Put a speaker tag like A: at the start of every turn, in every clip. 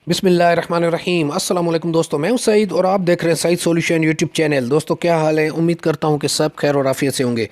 A: बिस्मिल्लाहिर्रहमानिर्रहीम। अस्सलाम वालेकुम दोस्तों, मैं हूं सईद और आप देख रहे हैं सईद सॉल्यूशन यूट्यूब चैनल। दोस्तों क्या हाल है? उम्मीद करता हूं कि सब खैर और आफियत से होंगे।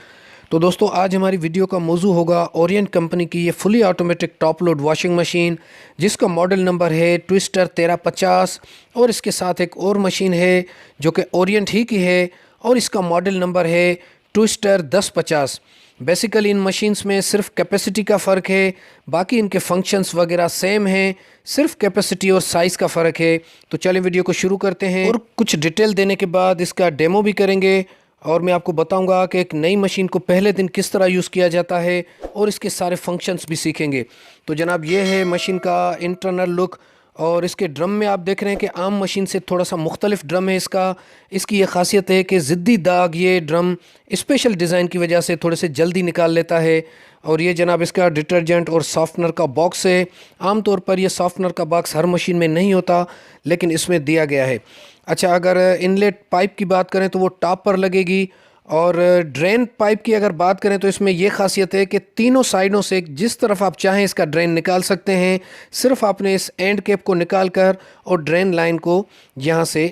A: तो दोस्तों आज हमारी वीडियो का मौजू होगा ओरिएंट कंपनी की ये fully automatic top load washing machine, जिसका मॉडल नंबर है ट्विस्टर 1350। और इसके साथ एक और मशीन है जो कि ओरिएंट ही की है और इसका मॉडल नंबर है ट्विस्टर 1050। बेसिकली इन मशीन्स में सिर्फ कैपेसिटी का फ़र्क है, बाकी इनके फंक्शंस वगैरह सेम हैं, सिर्फ कैपेसिटी और साइज़ का फ़र्क है। तो चलिए वीडियो को शुरू करते हैं और कुछ डिटेल देने के बाद इसका डेमो भी करेंगे और मैं आपको बताऊंगा कि एक नई मशीन को पहले दिन किस तरह यूज़ किया जाता है और इसके सारे फंक्शंस भी सीखेंगे। तो जनाब ये है मशीन का इंटरनल लुक और इसके ड्रम में आप देख रहे हैं कि आम मशीन से थोड़ा सा मुख्तलिफ ड्रम है इसकी ये खासियत है कि ज़िद्दी दाग ये ड्रम स्पेशल डिज़ाइन की वजह से थोड़े से जल्दी निकाल लेता है। और ये जनाब इसका डिटर्जेंट और सॉफ्टनर का बॉक्स है। आमतौर पर यह सॉफ्टनर का बॉक्स हर मशीन में नहीं होता, लेकिन इसमें दिया गया है। अच्छा, अगर इनलेट पाइप की बात करें तो वो टॉप पर लगेगी और ड्रेन पाइप की अगर बात करें तो इसमें यह खासियत है कि तीनों साइडों से जिस तरफ आप चाहें इसका ड्रेन निकाल सकते हैं। सिर्फ आपने इस एंड कैप को निकाल कर और ड्रेन लाइन को यहाँ से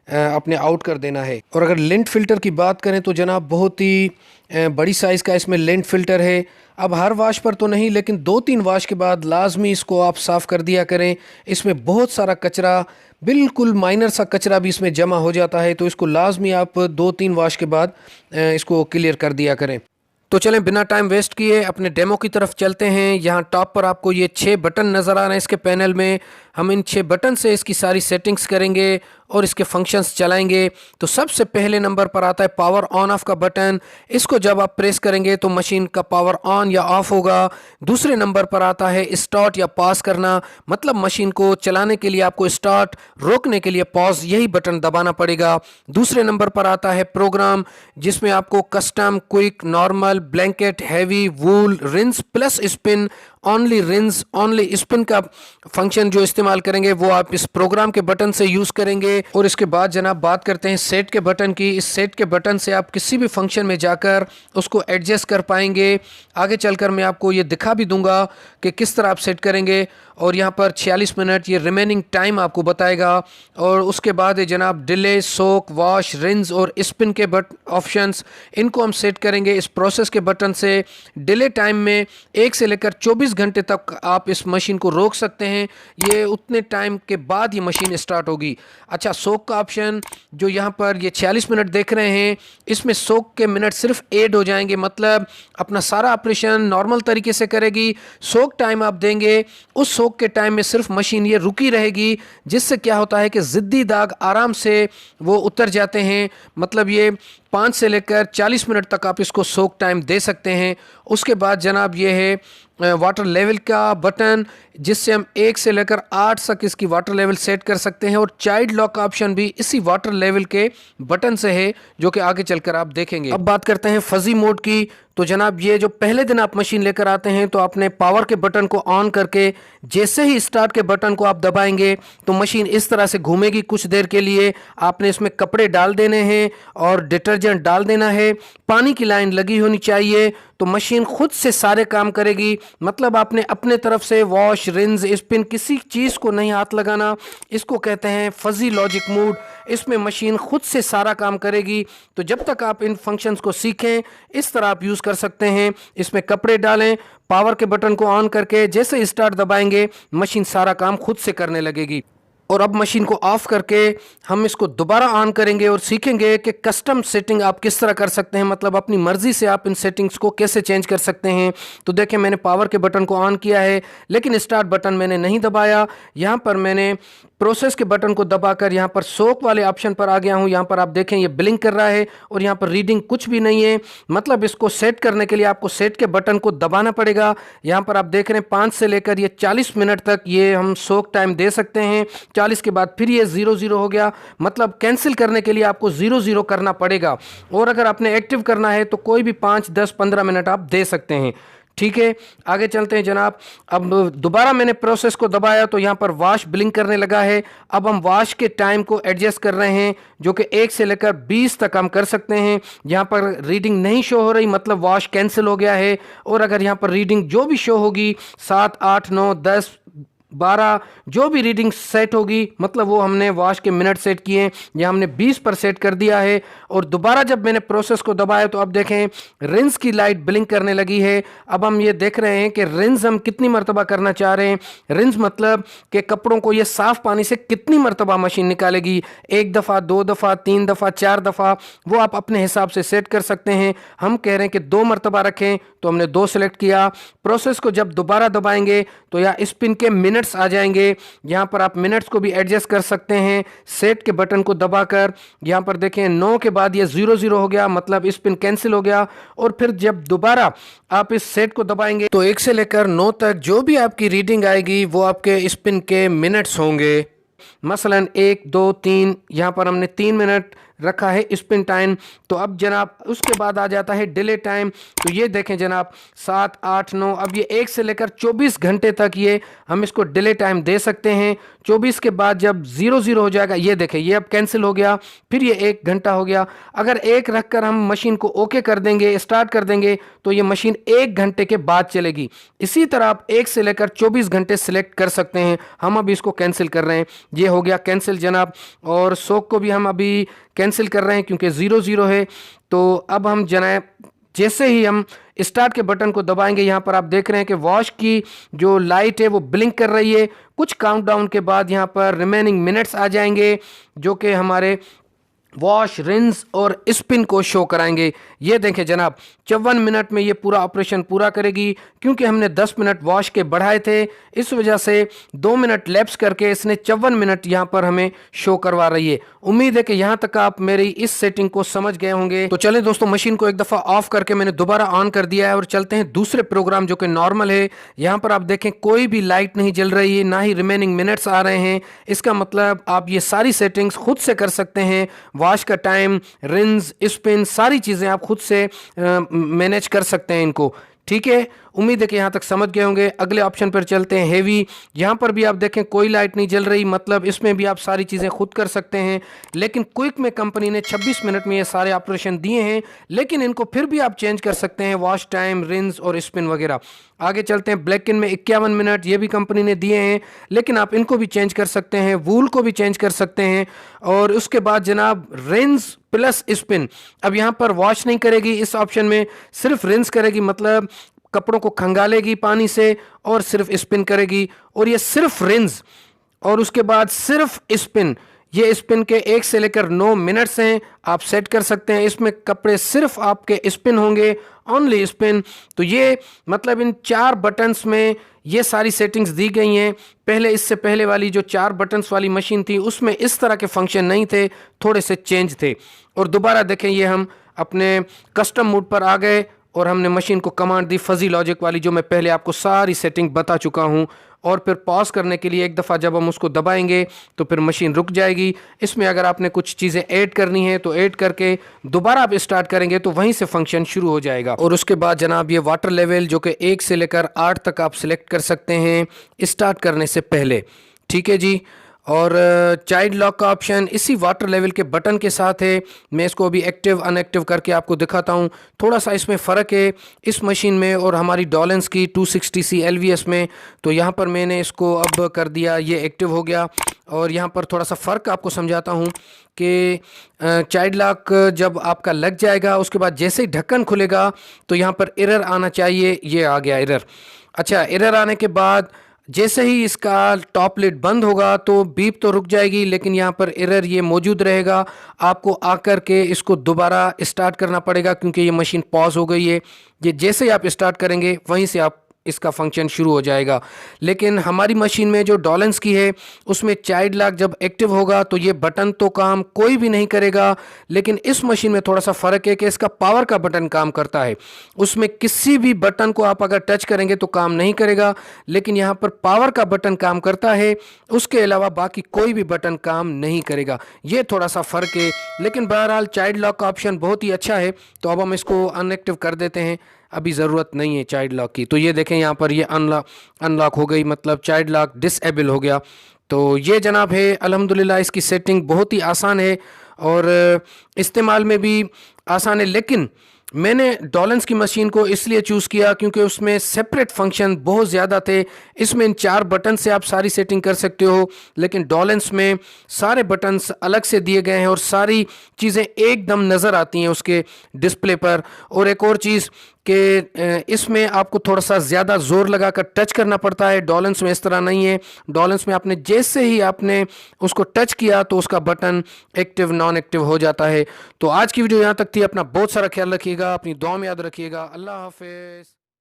A: अपने आउट कर देना है। और अगर लिंट फ़िल्टर की बात करें तो जनाब बहुत ही बड़ी साइज़ का इसमें लिंट फ़िल्टर है। अब हर वाश पर तो नहीं, लेकिन 2-3 वाश के बाद लाजमी इसको आप साफ़ कर दिया करें। इसमें बहुत सारा कचरा, बिल्कुल माइनर सा कचरा भी इसमें जमा हो जाता है, तो इसको लाजमी आप 2-3 वाश के बाद इसको क्लियर कर दिया करें। तो चलें बिना टाइम वेस्ट किए अपने डेमो की तरफ चलते हैं। यहाँ टॉप पर आपको ये 6 बटन नज़र आ रहे हैं इसके पैनल में। हम इन 6 बटन से इसकी सारी सेटिंग्स करेंगे और इसके फंक्शंस चलाएंगे। तो सबसे पहले नंबर पर आता है पावर ऑन ऑफ का बटन। इसको जब आप प्रेस करेंगे तो मशीन का पावर ऑन या ऑफ होगा। दूसरे नंबर पर आता है स्टार्ट या पॉज करना, मतलब मशीन को चलाने के लिए आपको स्टार्ट, रोकने के लिए पॉज, यही बटन दबाना पड़ेगा। दूसरे नंबर पर आता है प्रोग्राम, जिसमें आपको custom, quick, normal, blanket, heavy, wool, rinse plus spin, only rinse, only spin का फंक्शन जो इस्तेमाल करेंगे वो आप इस प्रोग्राम के बटन से यूज़ करेंगे। और इसके बाद जनाब बात करते हैं सेट के बटन की। इस सेट के बटन से आप किसी भी फंक्शन में जाकर उसको एडजस्ट कर पाएंगे। आगे चलकर मैं आपको ये दिखा भी दूंगा कि किस तरह आप सेट करेंगे। और यहाँ पर 46 मिनट ये रिमेनिंग टाइम आपको बताएगा। और उसके बाद है जनाब डिले, सोक, वॉश, रिंस और स्पिन के ऑप्शंस, इनको हम सेट करेंगे इस प्रोसेस के बटन से। डिले टाइम में 1 से लेकर 24 घंटे तक आप इस मशीन को रोक सकते हैं। ये उतने टाइम के बाद ये मशीन स्टार्ट होगी। अच्छा, सोक का ऑप्शन जो यहाँ पर ये 46 मिनट देख रहे हैं, इसमें सोक के मिनट सिर्फ ऐड हो जाएंगे, मतलब अपना सारा ऑपरेशन नॉर्मल तरीके से करेगी। सोक टाइम आप देंगे, उस सोक के टाइम में सिर्फ मशीन ये रुकी रहेगी, जिससे क्या होता है कि ज़िद्दी दाग आराम से वो उतर जाते हैं। मतलब ये 5 से लेकर 40 मिनट तक आप इसको सोक टाइम दे सकते हैं। उसके बाद जनाब ये है वाटर लेवल का बटन, जिससे हम 1 से लेकर 8 तक इसकी वाटर लेवल सेट कर सकते हैं। और चाइल्ड लॉक का ऑप्शन भी इसी वाटर लेवल के बटन से है, जो कि आगे चलकर आप देखेंगे। अब बात करते हैं फजी मोड की। तो जनाब ये जो पहले दिन आप मशीन लेकर आते हैं तो आपने पावर के बटन को ऑन करके जैसे ही स्टार्ट के बटन को आप दबाएंगे तो मशीन इस तरह से घूमेगी कुछ देर के लिए। आपने इसमें कपड़े डाल देने हैं और डिटर्जेंट डाल देना है। पानी की लाइन लगी होनी चाहिए, तो मशीन खुद से सारे काम करेगी। मतलब आपने अपने तरफ से वॉश, रिंस, स्पिन किसी चीज़ को नहीं हाथ लगाना। इसको कहते हैं फजी लॉजिक मोड। इसमें मशीन खुद से सारा काम करेगी। तो जब तक आप इन फंक्शंस को सीखें, इस तरह आप यूज़ कर सकते हैं। इसमें कपड़े डालें, पावर के बटन को ऑन करके जैसे स्टार्ट दबाएंगे मशीन सारा काम खुद से करने लगेगी। और अब मशीन को ऑफ करके हम इसको दोबारा ऑन करेंगे और सीखेंगे कि कस्टम सेटिंग आप किस तरह कर सकते हैं, मतलब अपनी मर्ज़ी से आप इन सेटिंग्स को कैसे चेंज कर सकते हैं। तो देखें, मैंने पावर के बटन को ऑन किया है, लेकिन स्टार्ट बटन मैंने नहीं दबाया। यहाँ पर मैंने प्रोसेस के बटन को दबाकर यहाँ पर सोक वाले ऑप्शन पर आ गया हूँ। यहाँ पर आप देखें ये ब्लिंक कर रहा है और यहाँ पर रीडिंग कुछ भी नहीं है। मतलब इसको सेट करने के लिए आपको सेट के बटन को दबाना पड़ेगा। यहाँ पर आप देख रहे हैं 5 से लेकर ये 40 मिनट तक ये हम सोक टाइम दे सकते हैं। 40 के बाद फिर ये 0-0 हो गया, मतलब कैंसिल करने के लिए आपको 0-0 करना पड़ेगा। और अगर आपने एक्टिव करना है तो कोई भी 5, 10, 15 मिनट आप दे सकते हैं। ठीक है, आगे चलते हैं जनाब। अब दोबारा मैंने प्रोसेस को दबाया तो यहाँ पर वॉश ब्लिंक करने लगा है। अब हम वॉश के टाइम को एडजस्ट कर रहे हैं, जो कि 1 से लेकर 20 तक हम कर सकते हैं। यहाँ पर रीडिंग नहीं शो हो रही, मतलब वॉश कैंसिल हो गया है। और अगर यहाँ पर रीडिंग जो भी शो होगी 7, 8, 9, 10, 12 जो भी रीडिंग सेट होगी, मतलब वो हमने वॉश के मिनट सेट किए, या हमने 20 पर सेट कर दिया है। और दोबारा जब मैंने प्रोसेस को दबाया तो अब देखें रिंस की लाइट ब्लिंक करने लगी है। अब हम ये देख रहे हैं कि रिंस हम कितनी मरतबा करना चाह रहे हैं। रिंस मतलब कि कपड़ों को ये साफ पानी से कितनी मरतबा मशीन निकालेगी, 1 दफ़ा, 2 दफ़ा, 3 दफ़ा, 4 दफ़ा, वो आप अपने हिसाब से सेट कर सकते हैं। हम कह रहे हैं कि 2 मरतबा रखें, तो हमने 2 सेलेक्ट किया। प्रोसेस को जब दोबारा दबाएंगे तो यहाँ स्पिन के मिनट्स आ जाएंगे। यहाँ पर आप मिनट्स को भी एडजस्ट कर सकते हैं सेट के बटन को दबाकर। यहाँ पर देखें 9 के बाद ये 0 हो गया, मतलब स्पिन कैंसिल हो गया। और फिर जब दोबारा आप इस सेट को दबाएंगे तो 1 से लेकर 9 तक जो भी आपकी रीडिंग आएगी वो आपके स्पिन के मिनट्स होंगे। मसलन 1, 2, 3, यहाँ पर हमने 3 मिनट रखा है स्पिन टाइम। तो अब जनाब उसके बाद आ जाता है डिले टाइम। तो ये देखें जनाब 7, 8, 9, अब ये 1 से लेकर 24 घंटे तक ये हम इसको डिले टाइम दे सकते हैं। 24 के बाद जब 0 हो जाएगा, ये देखें ये अब कैंसिल हो गया, फिर ये 1 घंटा हो गया। अगर 1 रखकर हम मशीन को ओके कर देंगे, स्टार्ट कर देंगे, तो ये मशीन 1 घंटे के बाद चलेगी। इसी तरह आप 1 से लेकर 24 घंटे सिलेक्ट कर सकते हैं। हम अभी इसको कैंसिल कर रहे हैं, ये हो गया कैंसिल जनाब। और सोक को भी हम अभी कैंसिल कर रहे हैं क्योंकि 0 है। तो अब हम जनाब जैसे ही हम स्टार्ट के बटन को दबाएंगे, यहाँ पर आप देख रहे हैं कि वॉश की जो लाइट है वो ब्लिंक कर रही है। कुछ काउंटडाउन के बाद यहाँ पर रिमेनिंग मिनट्स आ जाएंगे जो कि हमारे वॉश, रिंस और स्पिन को शो कराएंगे। ये देखें जनाब 54 मिनट में ये पूरा ऑपरेशन पूरा करेगी। क्योंकि हमने 10 मिनट वॉश के बढ़ाए थे, इस वजह से 2 मिनट लैप्स करके इसने 54 मिनट यहाँ पर हमें शो करवा रही है। उम्मीद है कि यहाँ तक आप मेरी इस सेटिंग को समझ गए होंगे। तो चलें दोस्तों, मशीन को एक दफ़ा ऑफ करके मैंने दोबारा ऑन कर दिया है और चलते हैं दूसरे प्रोग्राम जो कि नॉर्मल है। यहाँ पर आप देखें कोई भी लाइट नहीं जल रही है, ना ही रिमेनिंग मिनट्स आ रहे हैं। इसका मतलब आप ये सारी सेटिंग्स खुद से कर सकते हैं। वॉश का टाइम, रिंस, स्पिन, सारी चीज़ें आप खुद से मैनेज कर सकते हैं इनको। ठीक है, उम्मीद है कि यहाँ तक समझ गए होंगे। अगले ऑप्शन पर चलते हैं, हेवी। यहाँ पर भी आप देखें कोई लाइट नहीं जल रही, मतलब इसमें भी आप सारी चीज़ें खुद कर सकते हैं। लेकिन क्विक में कंपनी ने 26 मिनट में ये सारे ऑपरेशन दिए हैं, लेकिन इनको फिर भी आप चेंज कर सकते हैं, वॉश टाइम, रिंस और स्पिन वगैरह। आगे चलते हैं, ब्लैक इन में 51 मिनट, ये भी कंपनी ने दिए हैं, लेकिन आप इनको भी चेंज कर सकते हैं, वूल को भी चेंज कर सकते हैं। और उसके बाद जनाब रिंस प्लस स्पिन, अब यहाँ पर वॉश नहीं करेगी इस ऑप्शन में, सिर्फ रिंस करेगी, मतलब कपड़ों को खंगालेगी पानी से और सिर्फ स्पिन करेगी। और ये सिर्फ रिंस और उसके बाद सिर्फ स्पिन, ये स्पिन के 1 से लेकर 9 मिनट्स हैं, आप सेट कर सकते हैं। इसमें कपड़े सिर्फ आपके स्पिन होंगे, ओनली स्पिन। तो ये मतलब इन 4 बटन्स में ये सारी सेटिंग्स दी गई हैं। पहले इससे पहले वाली जो 4 बटन्स वाली मशीन थी उसमें इस तरह के फंक्शन नहीं थे, थोड़े से चेंज थे। और दोबारा देखें, ये हम अपने कस्टम मोड पर आ गए और हमने मशीन को कमांड दी फजी लॉजिक वाली, जो मैं पहले आपको सारी सेटिंग बता चुका हूं। और फिर पॉज करने के लिए एक दफ़ा जब हम उसको दबाएंगे तो फिर मशीन रुक जाएगी। इसमें अगर आपने कुछ चीज़ें ऐड करनी है तो ऐड करके दोबारा आप स्टार्ट करेंगे तो वहीं से फंक्शन शुरू हो जाएगा। और उसके बाद जनाब ये वाटर लेवल जो कि 1 से लेकर 8 तक आप सिलेक्ट कर सकते हैं स्टार्ट करने से पहले। ठीक है जी। और चाइल्ड लॉक का ऑप्शन इसी वाटर लेवल के बटन के साथ है। मैं इसको अभी एक्टिव अनएक्टिव करके आपको दिखाता हूँ। थोड़ा सा इसमें फ़र्क है इस मशीन में और हमारी डॉलेंस की 260C LVS में। तो यहाँ पर मैंने इसको अब कर दिया, ये एक्टिव हो गया। और यहाँ पर थोड़ा सा फ़र्क आपको समझाता हूँ कि चाइल्ड लॉक जब आपका लग जाएगा उसके बाद जैसे ही ढक्कन खुलेगा तो यहाँ पर एरर आना चाहिए, ये आ गया एरर। अच्छा, एरर आने के बाद जैसे ही इसका टॉप लिड बंद होगा तो बीप तो रुक जाएगी, लेकिन यहाँ पर एरर ये मौजूद रहेगा। आपको आकर के इसको दोबारा स्टार्ट करना पड़ेगा क्योंकि ये मशीन पॉज हो गई है। ये जैसे ही आप स्टार्ट करेंगे वहीं से आप इसका फंक्शन शुरू हो जाएगा। लेकिन हमारी मशीन में जो डॉलेंस की है उसमें चाइल्ड लॉक जब एक्टिव होगा तो ये बटन तो काम कोई भी नहीं करेगा। लेकिन इस मशीन में थोड़ा सा फ़र्क है कि इसका पावर का बटन काम करता है। उसमें किसी भी बटन को आप अगर टच करेंगे तो काम नहीं करेगा, लेकिन यहाँ पर पावर का बटन काम करता है, उसके अलावा बाकी कोई भी बटन काम नहीं करेगा। ये थोड़ा सा फ़र्क है, लेकिन बहरहाल चाइल्ड लॉक का ऑप्शन बहुत ही अच्छा है। तो अब हम इसको अनएक्टिव कर देते हैं, अभी ज़रूरत नहीं है चाइल्ड लॉक की। तो ये देखें यहाँ पर ये अनलॉक हो गई, मतलब चाइल्ड लॉक डिसेबल हो गया। तो ये जनाब है अल्हम्दुलिल्लाह, इसकी सेटिंग बहुत ही आसान है और इस्तेमाल में भी आसान है। लेकिन मैंने डॉलेंस की मशीन को इसलिए चूज़ किया क्योंकि उसमें सेपरेट फंक्शन बहुत ज़्यादा थे। इसमें इन 4 बटन से आप सारी सेटिंग कर सकते हो, लेकिन डॉलेंस में सारे बटन्स अलग से दिए गए हैं और सारी चीज़ें एकदम नज़र आती हैं उसके डिस्प्ले पर। और एक और चीज़ कि इसमें आपको थोड़ा सा ज़्यादा ज़ोर लगाकर टच करना पड़ता है, डॉलेंस में इस तरह नहीं है। डॉलेंस में आपने जैसे ही आपने उसको टच किया तो उसका बटन एक्टिव नॉन एक्टिव हो जाता है। तो आज की वीडियो यहाँ तक थी। अपना बहुत सारा ख्याल रखिएगा, अपनी दुआ में याद रखिएगा। अल्लाह हाफिज़।